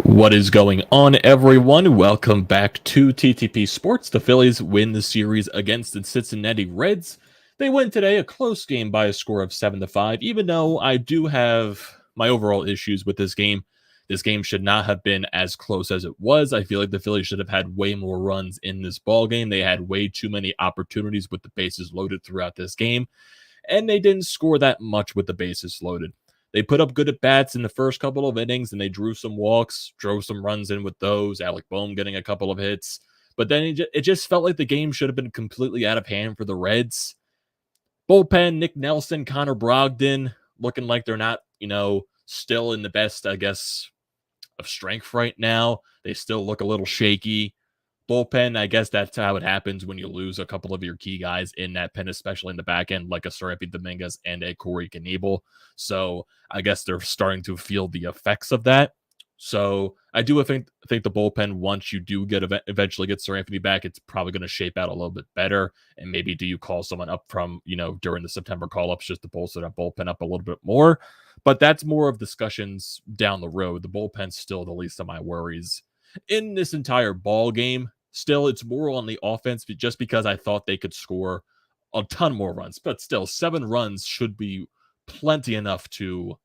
What is going on, everyone? Welcome back to TTP Sports. The Phillies win the series against the Cincinnati Reds. They win today, a close game by a score of 7-5, even though I do have my overall issues with this game. This game should not have been as close as it was. I feel like the Phillies should have had way more runs in this ball game. They had way too many opportunities with the bases loaded throughout this game, and they didn't score that much with the bases loaded. They put up good at-bats in the first couple of innings, and they drew some walks, drove some runs in with those, Alec Boehm getting a couple of hits. But then it just felt like the game should have been completely out of hand for the Reds. Bullpen, Nick Nelson, Connor Brogdon, looking like they're not, still in the best, I guess, of strength right now. They still look a little shaky. Bullpen, I guess that's how it happens when you lose a couple of your key guys in that pen, especially in the back end, like a Serapi Dominguez and a Corey Knebel. So I guess they're starting to feel the effects of that. So I do think the bullpen, once you do eventually get Serapi back, it's probably going to shape out a little bit better. And maybe do you call someone up from, during the September call-ups just to bolster that bullpen up a little bit more? But that's more of discussions down the road. The bullpen's still the least of my worries in this entire ball game. Still, it's more on the offense just because I thought they could score a ton more runs. But still, 7 runs should be plenty enough to,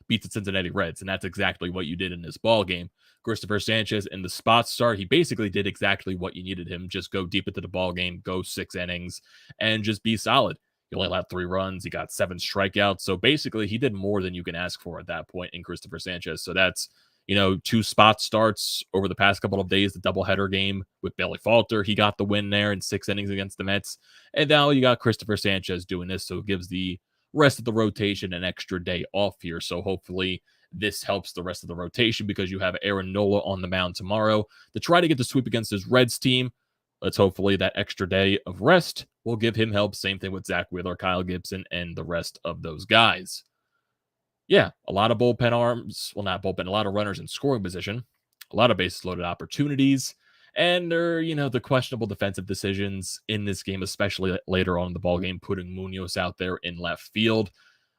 beat the Cincinnati Reds. And that's exactly what you did in this ball game. Christopher Sanchez in the spot start, he basically did exactly what you needed him. Just go deep into the ball game, go 6 innings, and just be solid. He only allowed 3 runs. He got 7 strikeouts. So basically, he did more than you can ask for at that point in Christopher Sanchez. So that's 2 spot starts over the past couple of days, the doubleheader game with Bailey Falter. He got the win there in 6 innings against the Mets. And now you got Christopher Sanchez doing this, so it gives the rest of the rotation an extra day off here. So hopefully this helps the rest of the rotation because you have Aaron Nola on the mound tomorrow to try to get the sweep against his Reds team. Let's hopefully that extra day of rest will give him help. Same thing with Zack Wheeler, Kyle Gibson, and the rest of those guys. Yeah, a lot of bullpen arms. Well, not bullpen, a lot of runners in scoring position, a lot of bases loaded opportunities, and there, the questionable defensive decisions in this game, especially later on in the ball game, putting Munoz out there in left field.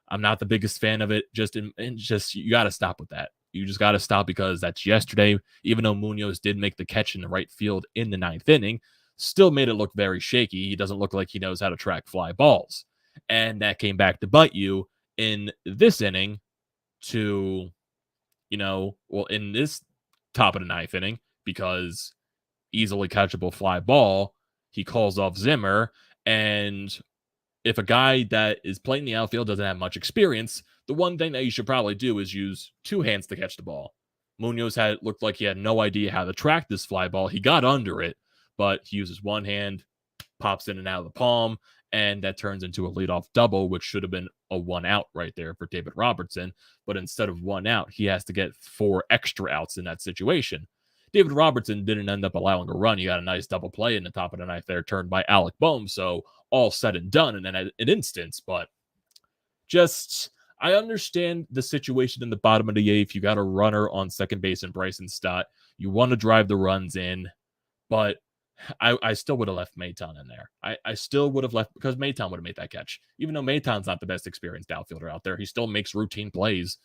I'm not the biggest fan of it. You got to stop with that. You just got to stop because that's yesterday. Even though Munoz did make the catch in the right field in the 9th inning, still made it look very shaky. He doesn't look like he knows how to track fly balls, and that came back to bite you in this inning to, in this top of the 9th inning, because easily catchable fly ball, he calls off Zimmer. And if a guy that is playing the outfield doesn't have much experience, the one thing that you should probably do is use 2 hands to catch the ball. Munoz looked like he had no idea how to track this fly ball. He got under it, but he uses 1 hand, pops in and out of the palm, and that turns into a leadoff double, which should have been a 1 out right there for David Robertson. But instead of 1 out, he has to get 4 extra outs in that situation. David Robertson didn't end up allowing a run. He got a nice double play in the top of the 9th there, turned by Alec Boehm. So all said and done in an instance. But I understand the situation in the bottom of the 8th. You got a runner on second base in Bryson Stott. You want to drive the runs in, but I still would have left Maton in there. I still would have left because Maton would have made that catch. Even though Maton's not the best experienced outfielder out there, he still makes routine plays.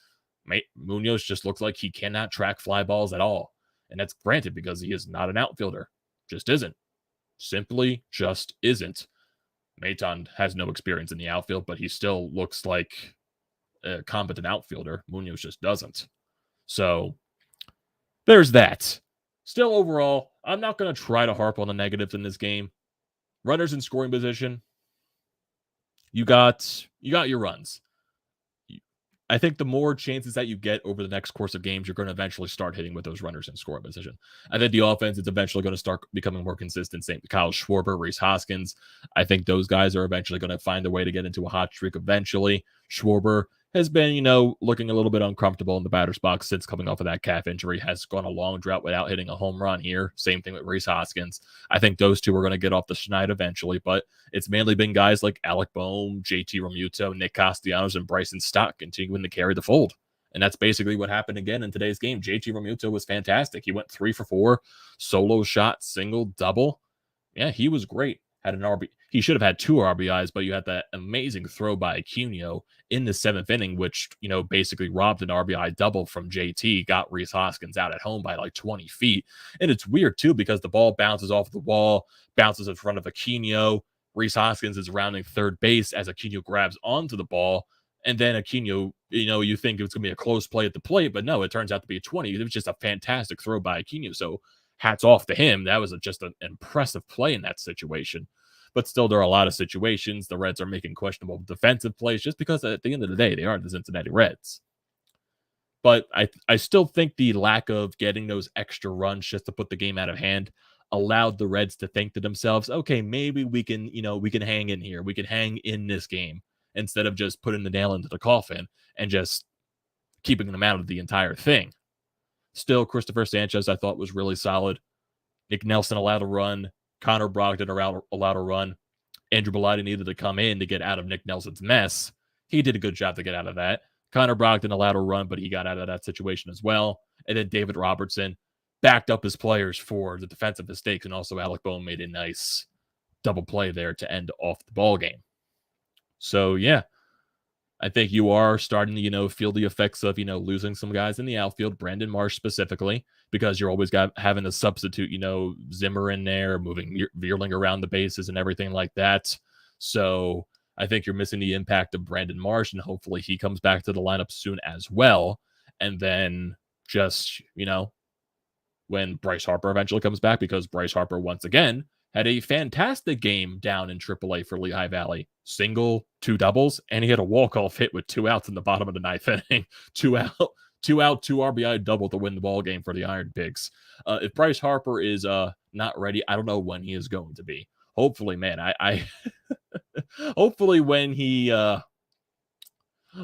Munoz just looks like he cannot track fly balls at all. And that's granted because he is not an outfielder. Just isn't. Simply just isn't. Maton has no experience in the outfield, but he still looks like a competent outfielder. Munoz just doesn't. So there's that. Still, overall, I'm not going to try to harp on the negatives in this game. Runners in scoring position, you got your runs. I think the more chances that you get over the next course of games, you're going to eventually start hitting with those runners in scoring position. I think the offense is eventually going to start becoming more consistent. Same Kyle Schwarber, Rhys Hoskins. I think those guys are eventually going to find a way to get into a hot streak eventually. Schwarber has been, looking a little bit uncomfortable in the batter's box since coming off of that calf injury, has gone a long drought without hitting a home run here. Same thing with Rhys Hoskins. I think those two are going to get off the schneid eventually, but it's mainly been guys like Alec Boehm, JT Realmuto, Nick Castellanos, and Bryson Stott continuing to carry the fold. And that's basically what happened again in today's game. JT Realmuto was fantastic. He went 3 for 4, solo shot, single, double. Yeah, he was great. had an RB. He should have had 2 RBIs, but you had that amazing throw by Aquino in the 7th inning, which, basically robbed an RBI double from JT, got Rhys Hoskins out at home by like 20 feet. And it's weird too, because the ball bounces off the wall, bounces in front of Aquino. Rhys Hoskins is rounding third base as Aquino grabs onto the ball. And then Aquino, you think it's going to be a close play at the plate, but no, it turns out to be a 20. It was just a fantastic throw by Aquino. So hats off to him. That was just an impressive play in that situation. But still, there are a lot of situations the Reds are making questionable defensive plays just because at the end of the day, they are the Cincinnati Reds. But I still think the lack of getting those extra runs just to put the game out of hand allowed the Reds to think to themselves, okay, maybe we can hang in here. We can hang in this game instead of just putting the nail into the coffin and just keeping them out of the entire thing. Still, Christopher Sanchez, I thought, was really solid. Nick Nelson allowed a run. Connor Brogdon allowed a run. Andrew Bellotti needed to come in to get out of Nick Nelson's mess. He did a good job to get out of that. Connor Brogdon allowed a run, but he got out of that situation as well. And then David Robertson backed up his players for the defensive mistakes, and also Alec Bohm made a nice double play there to end off the ball game. So, yeah, I think you are starting to, feel the effects of, losing some guys in the outfield, Brandon Marsh specifically, because you're always having to substitute, Zimmer in there, moving Vierling around the bases and everything like that. So I think you're missing the impact of Brandon Marsh, and hopefully he comes back to the lineup soon as well. And then just, when Bryce Harper eventually comes back, because Bryce Harper, once again, had a fantastic game down in AAA for Lehigh Valley. Single, 2 doubles, and he had a walk-off hit with 2 outs in the bottom of the 9th inning. 2 out, 2 RBI double to win the ball game for the Iron Pigs. If Bryce Harper is not ready, I don't know when he is going to be. Hopefully, man, hopefully when he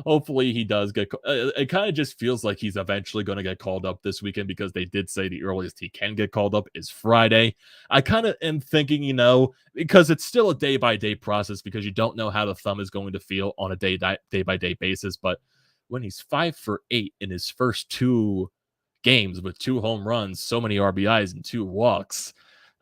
hopefully he does get it kind of just feels like he's eventually going to get called up this weekend, because they did say the earliest he can get called up is Friday. I kind of am thinking, because it's still a day-by-day process, because you don't know how the thumb is going to feel on a day-by-day basis. But when he's 5 for 8 in his first 2 games with 2 home runs, so many RBIs and 2 walks,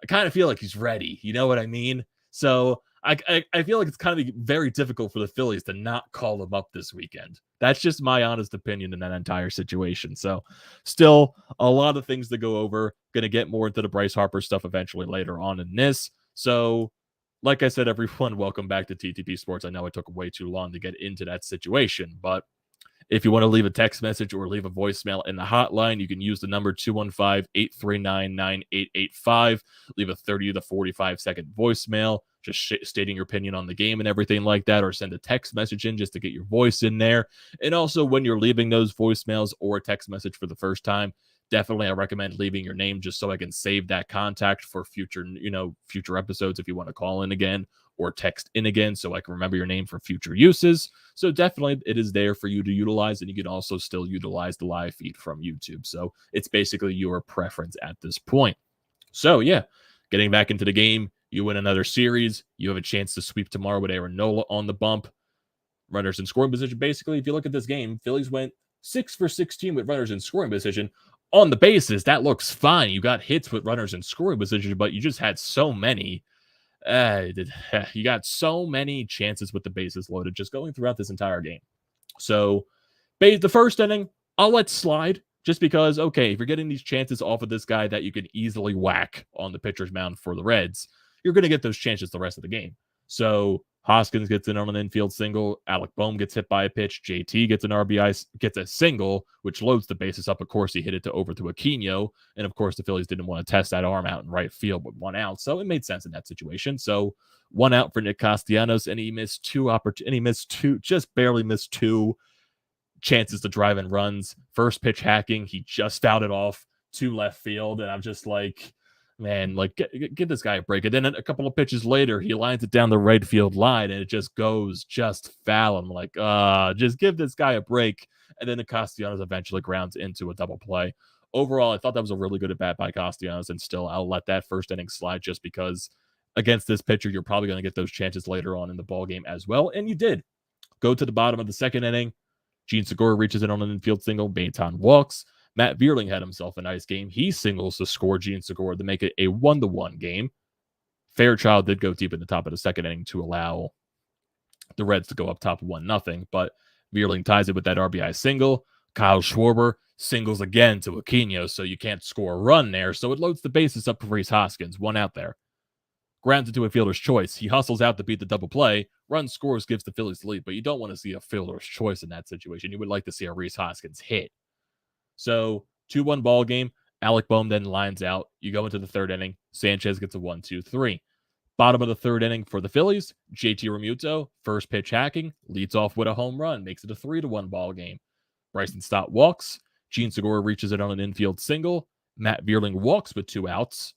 I kind of feel like he's ready. You know what I mean? So I feel like it's kind of very difficult for the Phillies to not call him up this weekend. That's just my honest opinion in that entire situation. So still a lot of things to go over. Going to get more into the Bryce Harper stuff eventually later on in this. So like I said, everyone, welcome back to TTP Sports. I know it took way too long to get into that situation, but if you want to leave a text message or leave a voicemail in the hotline, you can use the number 215-839-9885. Leave a 30 to 45-second voicemail, just stating your opinion on the game and everything like that, or send a text message in just to get your voice in there. And also, when you're leaving those voicemails or a text message for the first time, definitely I recommend leaving your name just so I can save that contact for future episodes if you want to call in again or text in again, so I can remember your name for future uses. So definitely it is there for you to utilize, and you can also still utilize the live feed from YouTube. So it's basically your preference at this point. So yeah, getting back into the game, you win another series. You have a chance to sweep tomorrow with Nola on the bump. Runners in scoring position. Basically, if you look at this game, Phillies went 6 for 16 with runners in scoring position. On the bases, that looks fine. You got hits with runners in scoring position, but you just had so many. You got so many chances with the bases loaded just going throughout this entire game. So the first inning, I'll let slide just because, okay, if you're getting these chances off of this guy that you can easily whack on the pitcher's mound for the Reds, you're going to get those chances the rest of the game. So Hoskins gets in on an infield single. Alec Bohm gets hit by a pitch. JT gets an RBI, gets a single, which loads the bases up. Of course, he hit it over to Aquino. And of course, the Phillies didn't want to test that arm out in right field with 1 out. So it made sense in that situation. So 1 out for Nick Castellanos, and he missed 2 just barely missed 2 chances to drive in runs. First pitch hacking, he just fouled it off to left field. And I'm just like, man, like, get this guy a break. And then a couple of pitches later, he lines it down the right field line, and it just goes just foul. I'm like, just give this guy a break. And then the Castellanos eventually grounds into a double play. Overall, I thought that was a really good at-bat by Castellanos, and still, I'll let that first inning slide just because against this pitcher, you're probably going to get those chances later on in the ballgame as well, and you did. Go to the bottom of the second inning. Gene Segura reaches in on an infield single. Baton walks. Matt Vierling had himself a nice game. He singles to score Gene Segura to make it a 1-1 game. Fairchild did go deep in the top of the second inning to allow the Reds to go up top 1-0, but Vierling ties it with that RBI single. Kyle Schwarber singles again to Aquino, so you can't score a run there, so it loads the bases up for Rhys Hoskins, one out there. Grounds into a fielder's choice. He hustles out to beat the double play. Run scores, gives the Phillies the lead, but you don't want to see a fielder's choice in that situation. You would like to see a Rhys Hoskins hit. So 2-1 ball game. Alec Boehm then lines out. You go into the third inning. Sanchez gets a 1-2-3. Bottom of the third inning for the Phillies. JT Realmuto, first pitch hacking, leads off with a home run, makes it a 3-1 ball game. Bryson Stott walks. Gene Segura reaches it on an infield single. Matt Vierling walks with 2 outs.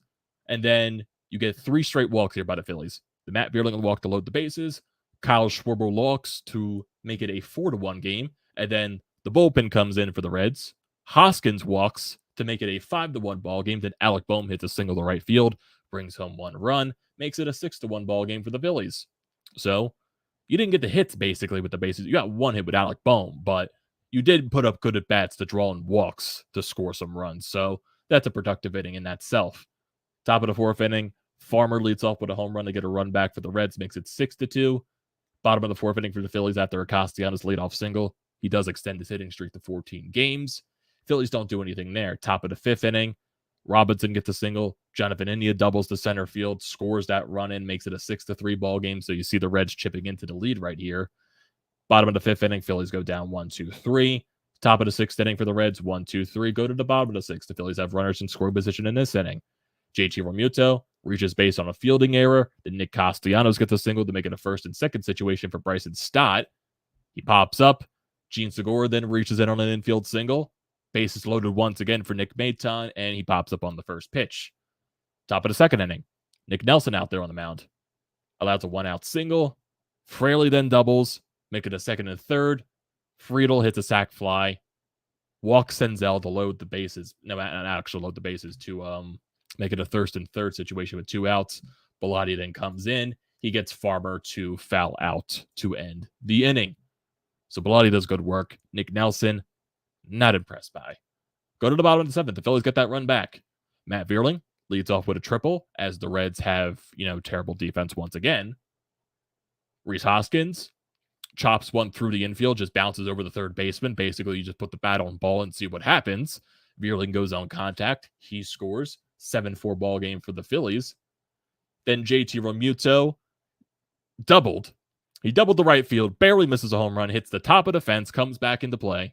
And then you get 3 straight walks here by the Phillies. The Matt Vierling walk to load the bases. Kyle Schwarber walks to make it a 4-1 game. And then the bullpen comes in for the Reds. Hoskins walks to make it a 5-1 ball game. Then Alec Boehm hits a single to right field, brings home 1 run, makes it a 6-1 ball game for the Phillies. So you didn't get the hits basically with the bases. You got 1 hit with Alec Boehm, but you did put up good at bats to draw in walks to score some runs. So that's a productive inning in that self. Top of the fourth inning, Farmer leads off with a home run to get a run back for the Reds, makes it 6-2. Bottom of the fourth inning for the Phillies after a Castellanos leadoff single. He does extend his hitting streak to 14 games. Phillies don't do anything there. Top of the fifth inning, Robinson gets a single. Jonathan India doubles to center field, scores that run in, makes it a 6-3 ball game. So you see the Reds chipping into the lead right here. Bottom of the fifth inning, Phillies go down 1-2-3. Top of the sixth inning for the Reds, 1-2-3. Go to the bottom of the sixth. The Phillies have runners in scoring position in this inning. JT Realmuto reaches base on a fielding error. Then Nick Castellanos gets a single to make it a first and second situation for Bryson Stott. He pops up. Gene Segura then reaches in on an infield single. Base is loaded once again for Nick Maton, and he pops up on the first pitch. Top of the second inning, Nick Nelson out there on the mound. Allows a 1-out single. Fraley then doubles, make it a second and third. Friedel hits a sac fly. Walks Senzel to load the bases. No, not actually load the bases, to make it a first and third situation with 2 outs. Bellotti then comes in. He gets Farmer to foul out to end the inning. So Bellotti does good work. Nick Nelson, not impressed by. Go to the bottom of the seventh. The Phillies get that run back. Matt Vierling leads off with a triple as the Reds have, terrible defense once again. Rhys Hoskins chops one through the infield, just bounces over the third baseman. Basically, you just put the bat on ball and see what happens. Vierling goes on contact. He scores. 7-4 ball game for the Phillies. Then JT Realmuto doubled. He doubled the right field, barely misses a home run, hits the top of the fence, comes back into play.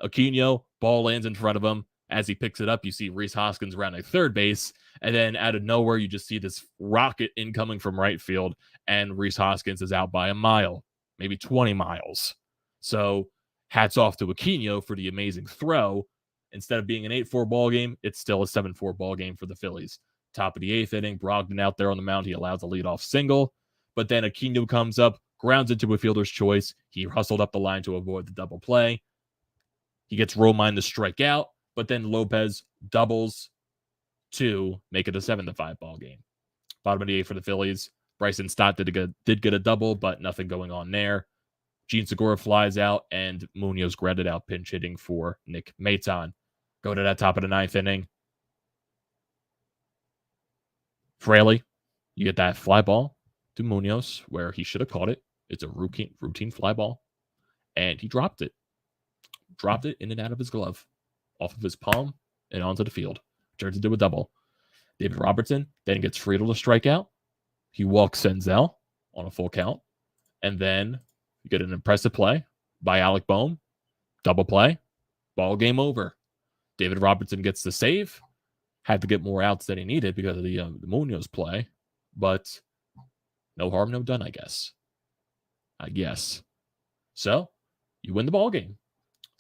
Aquino, ball lands in front of him. As he picks it up, you see Rhys Hoskins rounding third base. And then out of nowhere, you just see this rocket incoming from right field. And Rhys Hoskins is out by a mile, maybe 20 miles. So hats off to Aquino for the amazing throw. Instead of being an 8-4 ball game, it's still a 7-4 ball game for the Phillies. Top of the eighth inning, Brogdon out there on the mound. He allows a leadoff single. But then Aquino comes up, grounds into a fielder's choice. He hustled up the line to avoid the double play. He gets Romine to strike out, but then Lopez doubles to make it a 7-5 ball game. Bottom of the eighth for the Phillies. Bryson Stott did get a double, but nothing going on there. Gene Segura flies out, and Munoz grounded out pinch hitting for Nick Maton. Go to that top of the ninth inning. Fraley, you get that fly ball to Munoz where he should have caught it. It's a routine fly ball, and he dropped it. Dropped it in and out of his glove, off of his palm and onto the field. Turns into a double. David Robertson then gets Friedel to strike out. He walks Senzel on a full count. And then you get an impressive play by Alec Boehm. Double play. Ball game over. David Robertson gets the save. Had to get more outs than he needed because of the Munoz play. But no harm, no done, I guess. So, you win the ball game.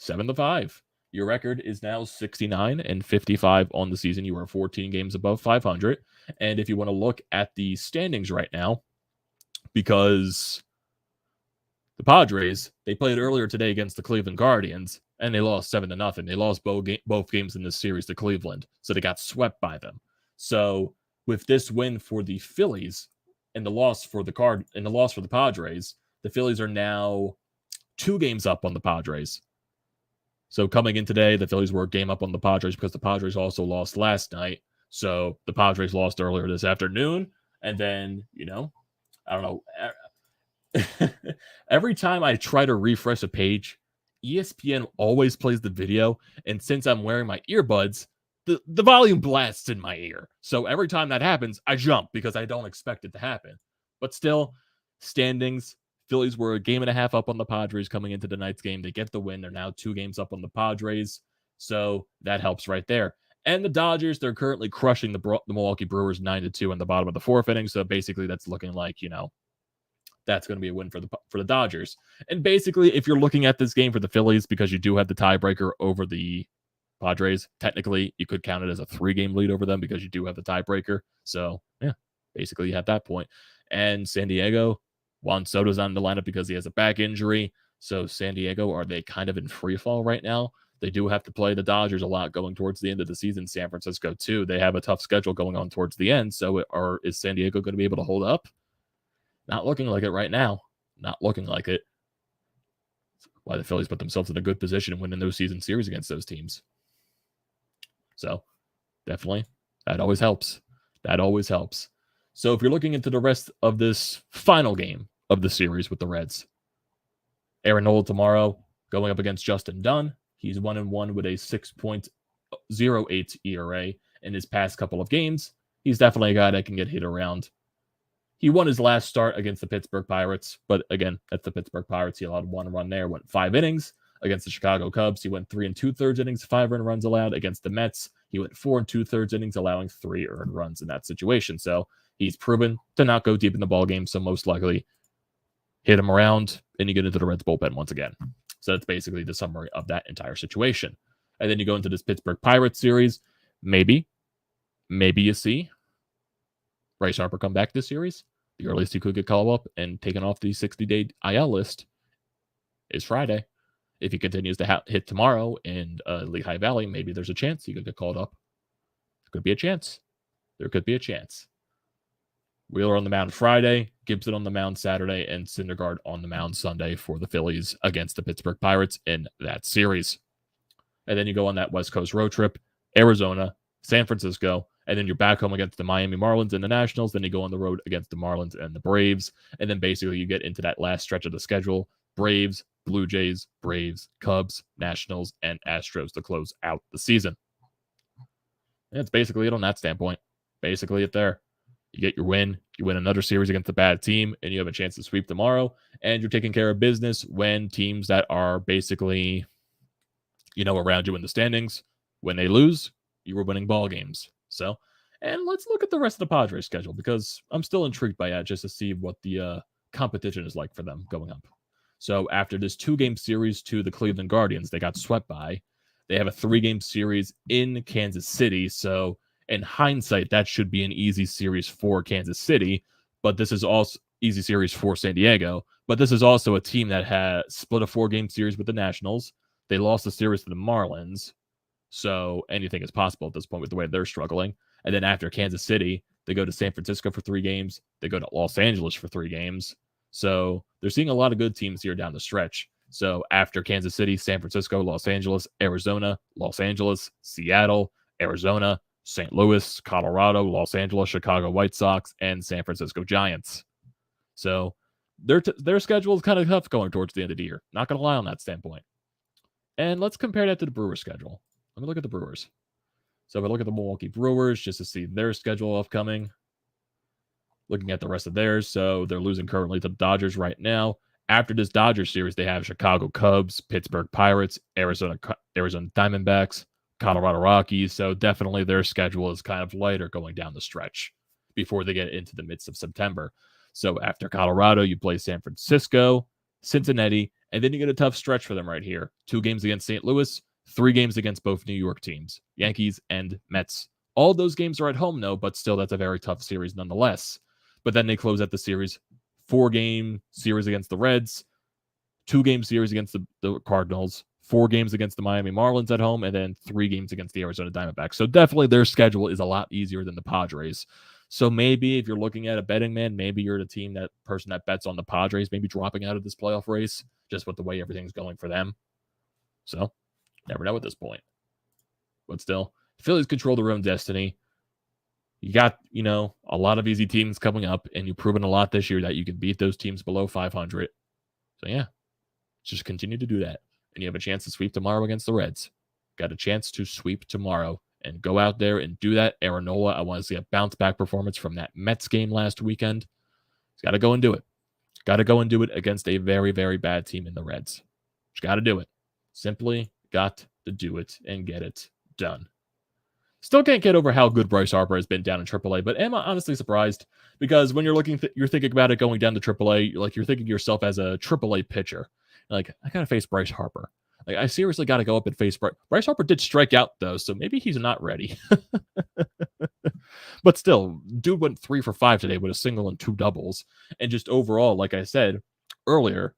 7-5. Your record is now 69-55 on the season. You are 14 games above 500. And if you want to look at the standings right now, because the Padres, they played earlier today against the Cleveland Guardians, and they lost 7-0. They lost both games in this series to Cleveland, so they got swept by them. So with this win for the Phillies and the loss for the Padres, the Phillies are now 2 games up on the Padres. So coming in today, the Phillies were a game up on the Padres because the Padres also lost last night. So the Padres lost earlier this afternoon. And then, I don't know. Every time I try to refresh a page, ESPN always plays the video, and since I'm wearing my earbuds, the volume blasts in my ear. So every time that happens, I jump because I don't expect it to happen. But still, standings, Phillies were a game and a half up on the Padres coming into tonight's game. They get the win. They're now 2 games up on the Padres. So that helps right there. And the Dodgers, they're currently crushing the Milwaukee Brewers 9-2 in the bottom of the 4th inning. So basically, that's looking like, that's going to be a win for the Dodgers. And basically, if you're looking at this game for the Phillies, because you do have the tiebreaker over the Padres, technically you could count it as a 3-game lead over them because you do have the tiebreaker. So yeah, basically you have that point. And San Diego, Juan Soto's on the lineup because he has a back injury. So San Diego, are they kind of in free fall right now? They do have to play the Dodgers a lot going towards the end of the season. San Francisco too. They have a tough schedule going on towards the end. So is San Diego going to be able to hold up? Not looking like it right now. Not looking like it. That's why the Phillies put themselves in a good position and winning those season series against those teams. So, definitely, that always helps. That always helps. So, if you're looking into the rest of this final game of the series with the Reds, Aaron Nola tomorrow going up against Justin Dunn. He's 1-1 with a 6.08 ERA in his past couple of games. He's definitely a guy that can get hit around. He won his last start against the Pittsburgh Pirates, but again, that's the Pittsburgh Pirates. He allowed 1 run there, went 5 innings. Against the Chicago Cubs, he went 3 2/3 innings, 5 earned runs allowed. Against the Mets, he went 4 2/3 innings, allowing 3 earned runs in that situation. So he's proven to not go deep in the ballgame, so most likely hit him around, and you get into the Reds bullpen once again. So that's basically the summary of that entire situation. And then you go into this Pittsburgh Pirates series. Maybe you see Bryce Harper come back this series. The earliest he could get called up and taken off the 60-day IL list is Friday. If he continues to hit tomorrow in Lehigh Valley, maybe there's a chance he could get called up. There could be a chance. There could be a chance. Wheeler on the mound Friday, Gibson on the mound Saturday, and Syndergaard on the mound Sunday for the Phillies against the Pittsburgh Pirates in that series. And then you go on that West Coast road trip, Arizona, San Francisco, and then you're back home against the Miami Marlins and the Nationals. Then you go on the road against the Marlins and the Braves. And then basically you get into that last stretch of the schedule. Braves, Blue Jays, Braves, Cubs, Nationals, and Astros to close out the season. And that's basically it on that standpoint. Basically it there. You get your win. You win another series against a bad team, and you have a chance to sweep tomorrow. And you're taking care of business when teams that are basically, around you in the standings, when they lose, you were winning ball games. So, and let's look at the rest of the Padres schedule because I'm still intrigued by that just to see what the competition is like for them going up. So after this 2-game series to the Cleveland Guardians, they got swept by. They have a 3-game series in Kansas City. So in hindsight, that should be an easy series for Kansas City, but this is also easy series for San Diego. But this is also a team that has split a 4-game series with the Nationals. They lost the series to the Marlins. So anything is possible at this point with the way they're struggling. And then after Kansas City, they go to San Francisco for 3 games. They go to Los Angeles for 3 games. So they're seeing a lot of good teams here down the stretch. So after Kansas City, San Francisco, Los Angeles, Arizona, Los Angeles, Seattle, Arizona, St. Louis, Colorado, Los Angeles, Chicago White Sox, and San Francisco Giants. So their schedule is kind of tough going towards the end of the year. Not going to lie on that standpoint. And let's compare that to the Brewers schedule. Let me look at the Brewers. So if I look at the Milwaukee Brewers just to see their schedule upcoming, looking at the rest of theirs, so they're losing currently to the Dodgers right now. After this Dodgers series, they have Chicago Cubs, Pittsburgh Pirates, Arizona Diamondbacks, Colorado Rockies. So definitely their schedule is kind of lighter going down the stretch before they get into the midst of September. So after Colorado, you play San Francisco, Cincinnati, and then you get a tough stretch for them right here. 2 games against St. Louis, 3 games against both New York teams, Yankees and Mets. All those games are at home, though, but still that's a very tough series nonetheless. But then they close out the series, 4-game series against the Reds, 2-game series against the Cardinals, 4 games against the Miami Marlins at home, and then 3 games against the Arizona Diamondbacks. So definitely their schedule is a lot easier than the Padres. So maybe if you're looking at a betting man, maybe you're the person that bets on the Padres, maybe dropping out of this playoff race, just with the way everything's going for them. So never know at this point. But still, the Phillies control their own destiny. You got, a lot of easy teams coming up, and you've proven a lot this year that you can beat those teams below 500. So, yeah, just continue to do that. And you have a chance to sweep tomorrow against the Reds. Got a chance to sweep tomorrow and go out there and do that. Nola, I want to see a bounce back performance from that Mets game last weekend. He's got to go and do it. Got to go and do it against a very, very bad team in the Reds. Just got to do it. Simply got to do it and get it done. Still can't get over how good Bryce Harper has been down in AAA, but am honestly surprised because when you're you're thinking about it going down to AAA, you're thinking of yourself as a AAA pitcher. Like, I gotta face Bryce Harper. Like, I seriously got to go up and face Bryce Harper. Did strike out though, so maybe he's not ready. But still, dude went 3 for 5 today with a single and 2 doubles, and just overall, like I said earlier,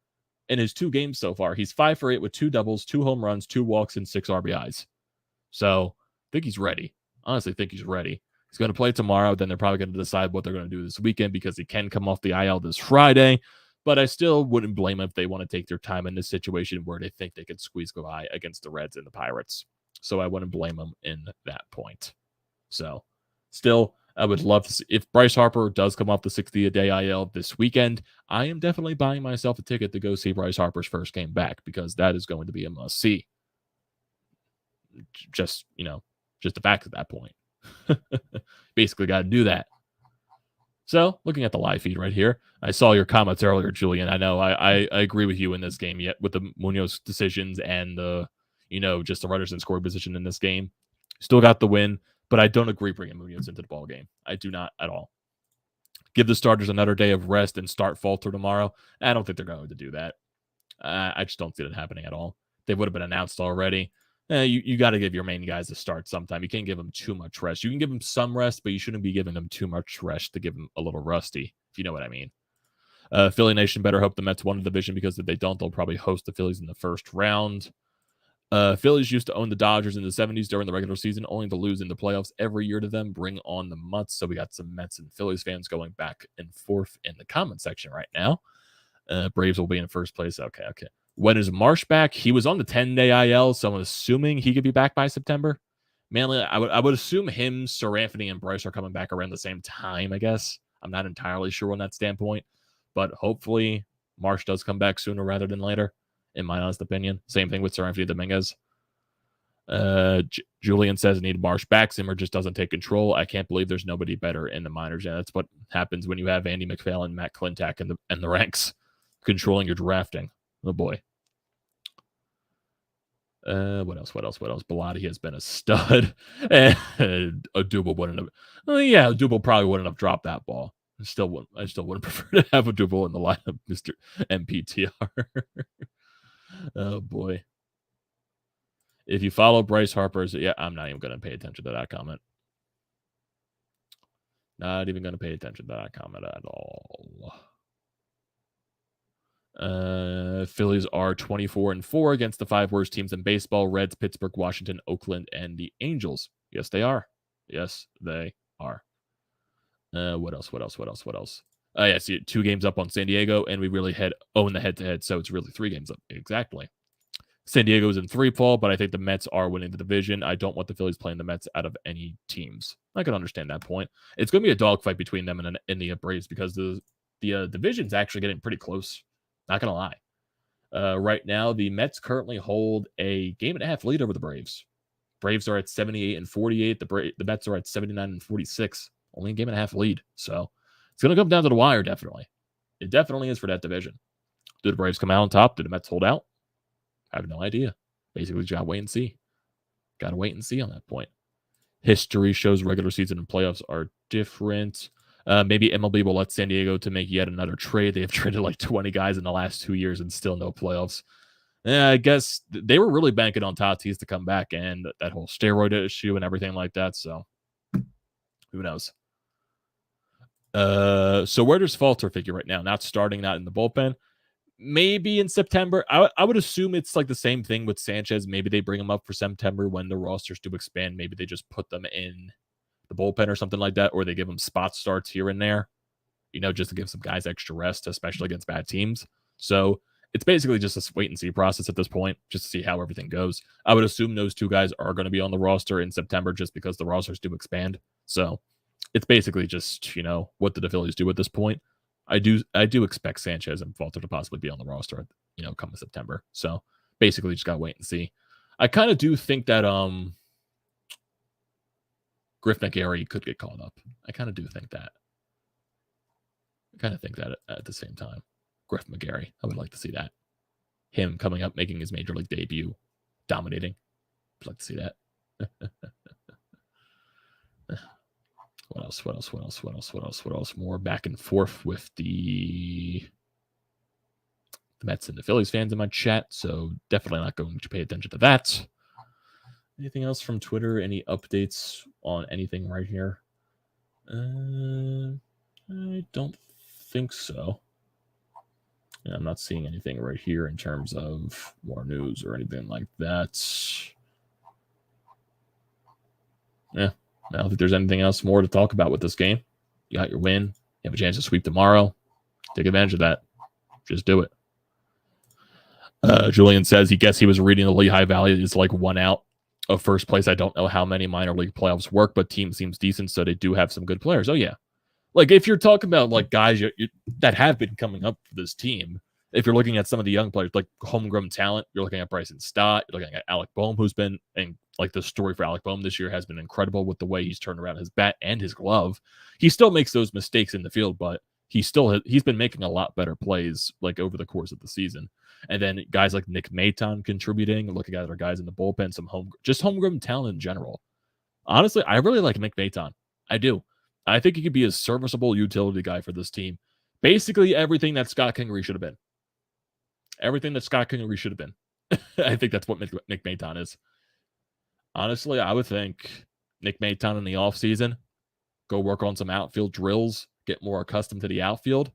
in his 2 games so far, he's 5 for 8 with 2 doubles, 2 home runs, 2 walks, and 6 RBIs. So I think he's ready. Honestly, think he's ready. He's going to play tomorrow. Then they're probably going to decide what they're going to do this weekend because he can come off the IL this Friday. But I still wouldn't blame him if they want to take their time in this situation where they think they can squeeze by against the Reds and the Pirates. So I wouldn't blame him in that point. So still, I would love to see if Bryce Harper does come off the 60-a-day IL this weekend. I am definitely buying myself a ticket to go see Bryce Harper's first game back because that is going to be a must-see. Just the fact at that point. Basically got to do that. So, looking at the live feed right here, I saw your comments earlier, Julian. I know I agree with you in this game yet with the Munoz decisions and the, just the runners in scoring position in this game. Still got the win, but I don't agree bringing Munoz into the ball game. I do not at all. Give the starters another day of rest and start Falter tomorrow. I don't think they're going to do that. I just don't see it happening at all. They would have been announced already. You got to give your main guys a start sometime. You can't give them too much rest. You can give them some rest, but you shouldn't be giving them too much rest to give them a little rusty, if you know what I mean. Philly Nation better hope the Mets won the division because if they don't, they'll probably host the Phillies in the first round. Phillies used to own the Dodgers in the 70s during the regular season, only to lose in the playoffs every year to them. Bring on the Mutts. So we got some Mets and Phillies fans going back and forth in the comment section right now. Braves will be in first place. Okay. When is Marsh back? He was on the 10-day IL, so I'm assuming he could be back by September. Mainly, I would assume him, Sir Anthony, and Bryce are coming back around the same time, I guess. I'm not entirely sure on that standpoint, but hopefully Marsh does come back sooner rather than later, in my honest opinion. Same thing with Sir Anthony Dominguez. Julian says need Marsh back. Zimmer just doesn't take control. I can't believe there's nobody better in the minors. Yeah, that's what happens when you have Andy McPhail, Matt Klentak in the ranks controlling your drafting. Oh boy. What else? Bilotti has been a stud. And Odubel wouldn't have. Odubel probably wouldn't have dropped that ball. I still wouldn't prefer to have Odubel in the lineup, Mr. MPTR. Oh boy. If you follow Bryce Harper's, I'm not even going to pay attention to that comment. Not even going to pay attention to that comment at all. Phillies are 24-4 against the 5 worst teams in baseball: Reds, Pittsburgh, Washington, Oakland, and the Angels. Yes, they are. What else? See, 2 games up on San Diego, and we really own the head-to-head, so it's really 3 games up. Exactly. San Diego's in 3 fall, but I think the Mets are winning the division. I don't want the Phillies playing the Mets out of any teams. I can understand that point. It's going to be a dogfight between them and the Braves because the division's actually getting pretty close. Not going to lie. Right now, the Mets currently hold a 1.5 lead over the Braves. Braves are at 78-48. The Mets are at 79-46. Only a 1.5 lead. So it's going to come down to the wire, definitely. It definitely is for that division. Do the Braves come out on top? Do the Mets hold out? I have no idea. Basically, just wait and see. Got to wait and see on that point. History shows regular season and playoffs are different. Maybe MLB will let San Diego to make yet another trade. They have traded like 20 guys in the last 2 years and still no playoffs. I guess they were really banking on Tatis to come back and that whole steroid issue and everything like that. So who knows? So where does Falter figure right now? Not starting, not in the bullpen. Maybe in September. I would assume it's like the same thing with Sanchez. Maybe they bring him up for September when the rosters do expand. Maybe they just put them in the bullpen or something like that, or they give them spot starts here and there, just to give some guys extra rest, especially against bad teams. So it's basically just a wait and see process at this point, just to see how everything goes. I would assume those 2 guys are going to be on the roster in September just because the rosters do expand. So it's basically just, what did the Phillies do at this point? I do expect Sanchez and Falter to possibly be on the roster, come September. So basically just gotta wait and see. I kind of do think that Griff McGarry could get called up. I kind of do think that. I kind of think that at the same time. Griff McGarry. I would like to see that. Him coming up, making his major league debut, dominating. I'd like to see that. What else? More back and forth with the Mets and the Phillies fans in my chat, so definitely not going to pay attention to that. Anything else from Twitter? Any updates on anything right here? I don't think so. Yeah, I'm not seeing anything right here in terms of more news or anything like that. Yeah, I don't think there's anything else more to talk about with this game. You got your win. You have a chance to sweep tomorrow. Take advantage of that. Just do it. Julian says he guessed he was reading the Lehigh Valley is like 1 out of first place. I don't know how many minor league playoffs work, but team seems decent, so they do have some good players. Oh, yeah. Like, if you're talking about, like, guys that have been coming up for this team, if you're looking at some of the young players, like homegrown talent, you're looking at Bryson Stott, you're looking at Alec Boehm, who's been, and like the story for Alec Boehm this year has been incredible with the way he's turned around his bat and his glove. He still makes those mistakes in the field, but he's been making a lot better plays like over the course of the season. And then guys like Nick Maton contributing, looking at other guys in the bullpen, some homegrown talent in general. Honestly, I really like Nick Maton. I do. I think he could be a serviceable utility guy for this team. Basically everything that Scott Kingery should have been. Everything that Scott Kingery should have been. I think that's what Nick Maton is. Honestly, I would think Nick Maton in the offseason, go work on some outfield drills, get more accustomed to the outfield,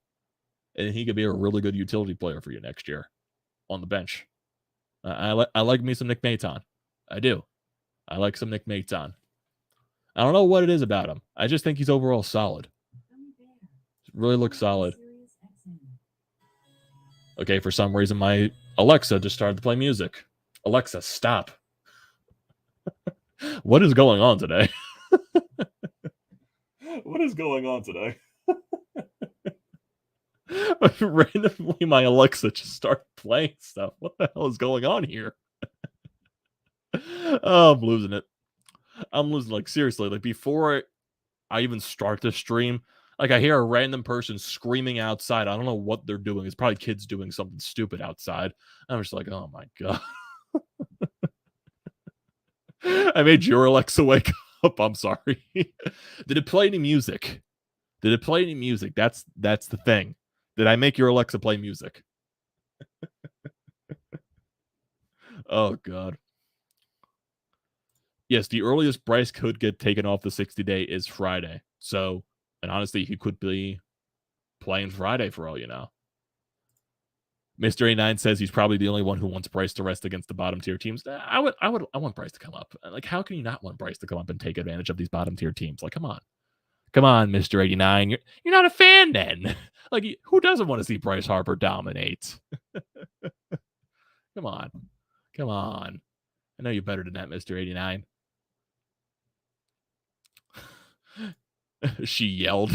and he could be a really good utility player for you next year on the bench. I like me some Nick Maton. I do. I like some Nick Maton. I don't know what it is about him. I just think he's overall solid. Really looks solid. Okay, for some reason, my Alexa just started to play music. Alexa, stop. What is going on today? What is going on today? Randomly, my Alexa just started playing stuff. What the hell is going on here? Oh, I'm losing it. I'm losing, like, seriously. Like, before I even start the stream, like, I hear a random person screaming outside. I don't know what they're doing. It's probably kids doing something stupid outside. I'm just like, oh my God. I made your Alexa wake up. I'm sorry. Did it play any music? That's the thing. Did I make your Alexa play music? Oh, God. Yes, the earliest Bryce could get taken off the 60-day is Friday. So, and honestly, he could be playing Friday for all you know. Mr. A9 says he's probably the only one who wants Bryce to rest against the bottom tier teams. I want Bryce to come up. Like, how can you not want Bryce to come up and take advantage of these bottom tier teams? Like, come on, Mr. 89. You're not a fan then. Like, who doesn't want to see Bryce Harper dominate? Come on. I know you're better than that, Mr. 89. She yelled.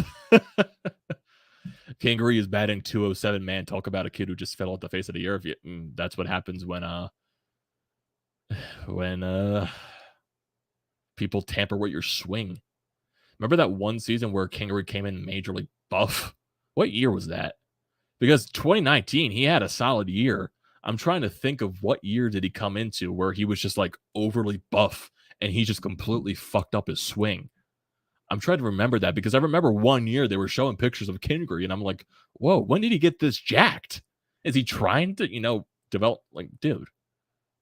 Kingery is batting 207. Man, talk about a kid who just fell off the face of the earth. That's what happens when people tamper with your swing. Remember that one season where Kingery came in majorly buff? What year was that? Because 2019, he had a solid year. I'm trying to think of what year did he come into where he was just like overly buff and he just completely fucked up his swing. I'm trying to remember that because I remember one year they were showing pictures of Kingery and I'm like, whoa, when did he get this jacked? Is he trying to, develop? Like, dude,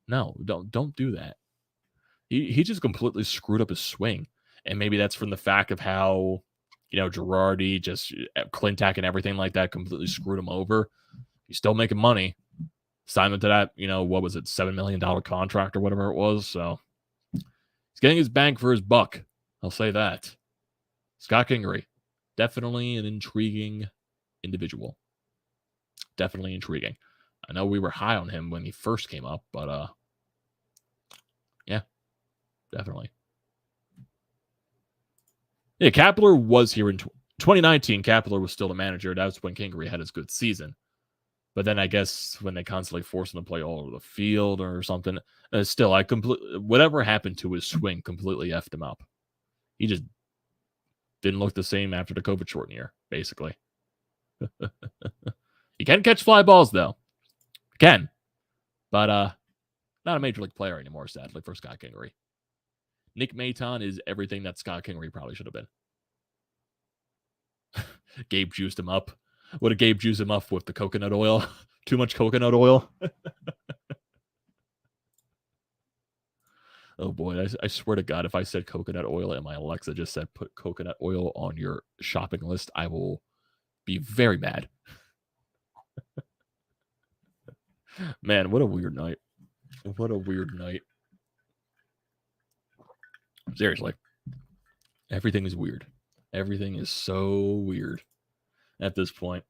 no, don't do that. He just completely screwed up his swing. And maybe that's from the fact of how, Girardi, just Clintack and everything like that completely screwed him over. He's still making money. Signed him to that, what was it, $7 million contract or whatever it was. So he's getting his bang for his buck. I'll say that. Scott Kingery, definitely an intriguing individual. Definitely intriguing. I know we were high on him when he first came up, but yeah, definitely. Yeah, Kepler was here in 2019. Kepler was still the manager. That was when Kingery had his good season. But then I guess when they constantly forced him to play all over the field or something, still, whatever happened to his swing completely effed him up. He just didn't look the same after the COVID shortened year, basically. He can catch fly balls, though. Can. But not a major league player anymore, sadly, for Scott Kingery. Nick Maton is everything that Scott Kingery probably should have been. Gabe juiced him up. What did Gabe juice him up with? The coconut oil? Too much coconut oil? Oh boy, I swear to God, if I said coconut oil and my Alexa just said put coconut oil on your shopping list, I will be very mad. Man, what a weird night. What a weird night. Seriously. Everything is weird. Everything is so weird at this point.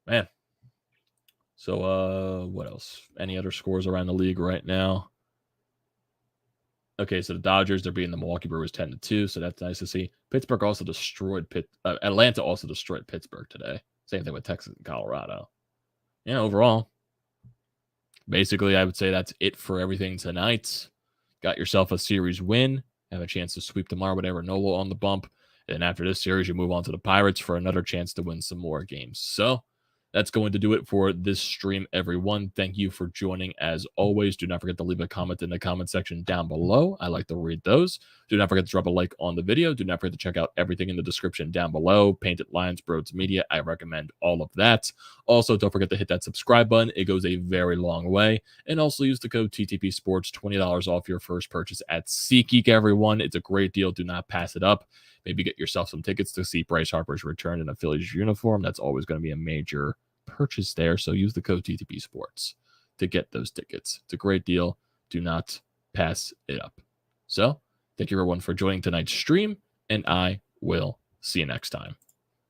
Man. So, what else? Any other scores around the league right now? Okay, so the Dodgers, they're beating the Milwaukee Brewers 10-2, so that's nice to see. Pittsburgh also destroyed Atlanta also destroyed Pittsburgh today. Same thing with Texas and Colorado. Yeah, overall, basically, I would say that's it for everything tonight. Got yourself a series win. Have a chance to sweep tomorrow, whatever, Nola on the bump. And then after this series, you move on to the Pirates for another chance to win some more games. So that's going to do it for this stream, everyone. Thank you for joining as always. Do not forget to leave a comment in the comment section down below. I like to read those. Do not forget to drop a like on the video. Do not forget to check out everything in the description down below. Painted Lines, BrodesMedia. I recommend all of that. Also, don't forget to hit that subscribe button. It goes a very long way. And also use the code TTPSPORTS, $20 off your first purchase at SeatGeek, everyone. It's a great deal. Do not pass it up. Maybe get yourself some tickets to see Bryce Harper's return in a Phillies uniform. That's always going to be a major purchase there. So use the code TTP Sports to get those tickets. It's a great deal. Do not pass it up. So thank you everyone for joining tonight's stream, and I will see you next time.